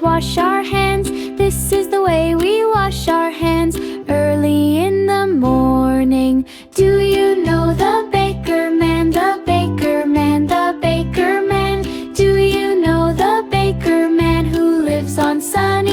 wash our hands. This is the way we wash our hands early in the morning. Do you know the baker man, the baker man, the baker man? Do you know the baker man who lives on sunny